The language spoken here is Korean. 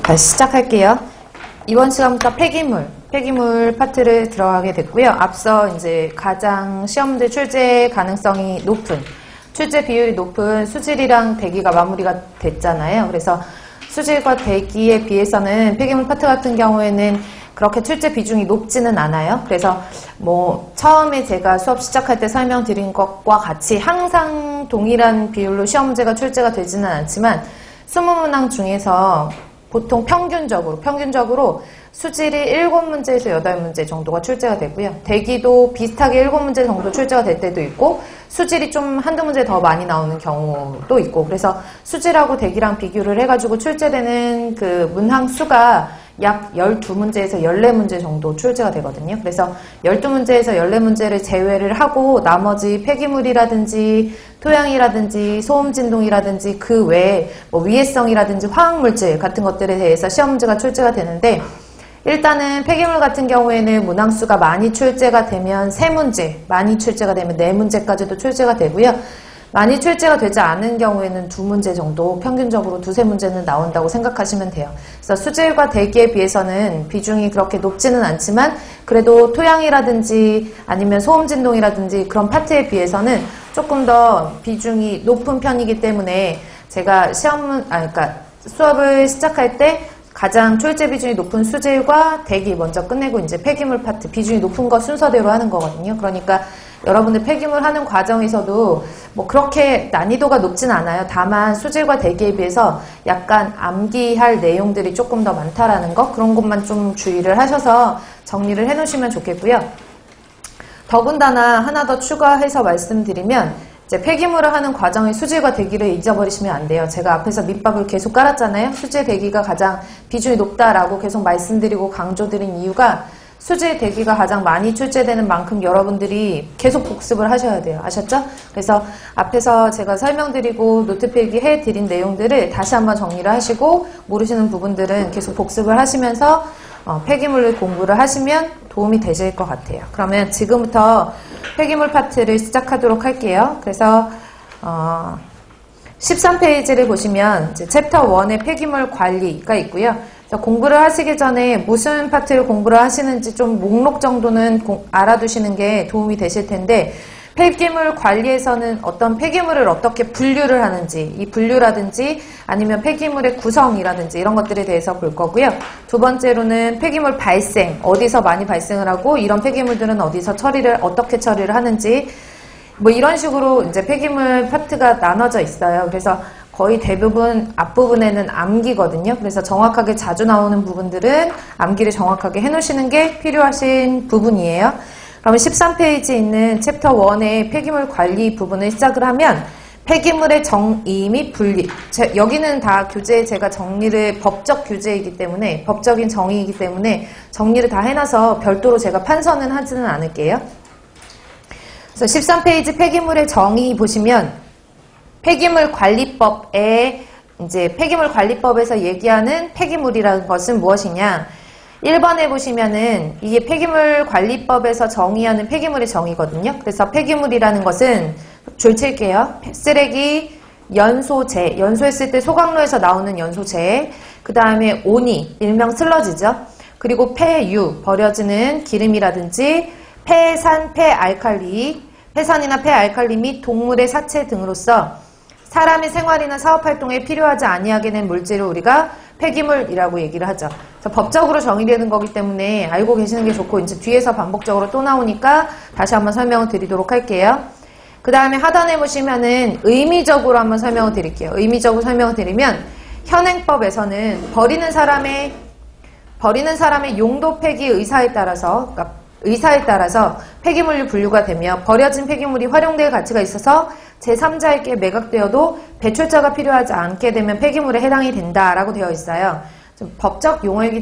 다시 시작할게요. 이번 시간부터 폐기물 파트를 들어가게 됐고요. 앞서 이제 가장 시험제 출제 가능성이 높은, 출제 비율이 높은 수질이랑 대기가 마무리가 됐잖아요. 그래서 수질과 대기에 비해서는 폐기물 파트 같은 경우에는 그렇게 출제 비중이 높지는 않아요. 그래서 처음에 제가 수업 시작할 때 설명드린 것과 같이 항상 동일한 비율로 시험 문제가 출제가 되지는 않지만 20문항 중에서 보통 평균적으로 수질이 7문제에서 8문제 정도가 출제가 되고요. 대기도 비슷하게 7문제 정도 출제가 될 때도 있고 수질이 좀 한두 문제 더 많이 나오는 경우도 있고, 그래서 수질하고 대기랑 비교를 해가지고 출제되는 그 문항 수가 약 12문제에서 14문제 정도 출제가 되거든요. 그래서 12문제에서 14문제를 제외를 하고 나머지 폐기물이라든지 토양이라든지 소음진동이라든지 그 외에 위해성이라든지 화학물질 같은 것들에 대해서 시험 문제가 출제가 되는데, 일단은 폐기물 같은 경우에는 문항수가 많이 출제가 되면 3문제, 많이 출제가 되면 4문제까지도 출제가 되고요. 많이 출제가 되지 않은 경우에는 2문제 정도, 평균적으로 2~3문제는 나온다고 생각하시면 돼요. 그래서 수질과 대기에 비해서는 비중이 그렇게 높지는 않지만 그래도 토양이라든지 아니면 소음진동이라든지 그런 파트에 비해서는 조금 더 비중이 높은 편이기 때문에 제가 수업을 시작할 때 가장 출제 비중이 높은 수질과 대기 먼저 끝내고 이제 폐기물 파트 비중이 높은 거 순서대로 하는 거거든요. 그러니까 여러분들 폐기물 하는 과정에서도 그렇게 난이도가 높진 않아요. 다만 수질과 대기에 비해서 약간 암기할 내용들이 조금 더 많다라는 거, 그런 것만 좀 주의를 하셔서 정리를 해 놓으시면 좋겠고요. 더군다나 하나 더 추가해서 말씀드리면, 이제 폐기물을 하는 과정의 수질과 대기를 잊어버리시면 안 돼요. 제가 앞에서 밑밥을 계속 깔았잖아요. 수질 대기가 가장 비중이 높다라고 계속 말씀드리고 강조드린 이유가, 수질 대기가 가장 많이 출제되는 만큼 여러분들이 계속 복습을 하셔야 돼요. 아셨죠? 그래서 앞에서 제가 설명드리고 노트 필기 해드린 내용들을 다시 한번 정리를 하시고, 모르시는 부분들은 계속 복습을 하시면서 폐기물 공부를 하시면 도움이 되실 것 같아요. 그러면 지금부터 폐기물 파트를 시작하도록 할게요. 그래서 13페이지를 보시면 이제 챕터 1의 폐기물 관리가 있고요. 공부를 하시기 전에 무슨 파트를 공부를 하시는지 좀 목록 정도는 알아두시는 게 도움이 되실 텐데, 폐기물 관리에서는 어떤 폐기물을 어떻게 분류를 하는지, 이 분류라든지 아니면 폐기물의 구성이라든지 이런 것들에 대해서 볼 거고요. 두 번째로는 폐기물 발생, 어디서 많이 발생을 하고 이런 폐기물들은 어디서 어떻게 처리를 하는지, 이런 식으로 이제 폐기물 파트가 나눠져 있어요. 그래서 거의 대부분 앞부분에는 암기거든요. 그래서 정확하게 자주 나오는 부분들은 암기를 정확하게 해놓으시는 게 필요하신 부분이에요. 그러면 13페이지에 있는 챕터 1의 폐기물 관리 부분을 시작을 하면, 폐기물의 정의 및 분리, 여기는 다 교재 제가 정리를, 법적 규제이기 때문에, 법적인 정의이기 때문에 정리를 다 해놔서 별도로 제가 판서는 하지는 않을게요. 그래서 13페이지 폐기물의 정의 보시면, 폐기물 관리법에 이제 폐기물 관리법에서 얘기하는 폐기물이라는 것은 무엇이냐? 1번에 보시면은 이게 폐기물 관리법에서 정의하는 폐기물의 정의거든요. 그래서 폐기물이라는 것은 줄칠게요. 쓰레기, 연소재, 연소했을 때 소각로에서 나오는 연소재, 그 다음에 오니, 일명 슬러지죠. 그리고 폐유, 버려지는 기름이라든지 폐산, 폐알칼리, 폐산이나 폐알칼리 및 동물의 사체 등으로서 사람의 생활이나 사업활동에 필요하지 아니하게 된 물질을 우리가 폐기물이라고 얘기를 하죠. 그래서 법적으로 정의되는 거기 때문에 알고 계시는 게 좋고, 이제 뒤에서 반복적으로 또 나오니까 다시 한번 설명을 드리도록 할게요. 그 다음에 하단에 보시면은 의미적으로 한번 설명을 드릴게요. 의미적으로 설명을 드리면, 현행법에서는 버리는 사람의 용도 폐기 의사에 따라서 폐기물로 분류가 되며, 버려진 폐기물이 활용될 가치가 있어서 제3자에게 매각되어도 배출처가 필요하지 않게 되면 폐기물에 해당이 된다라고 되어 있어요. 좀 법적 용어이기 때문에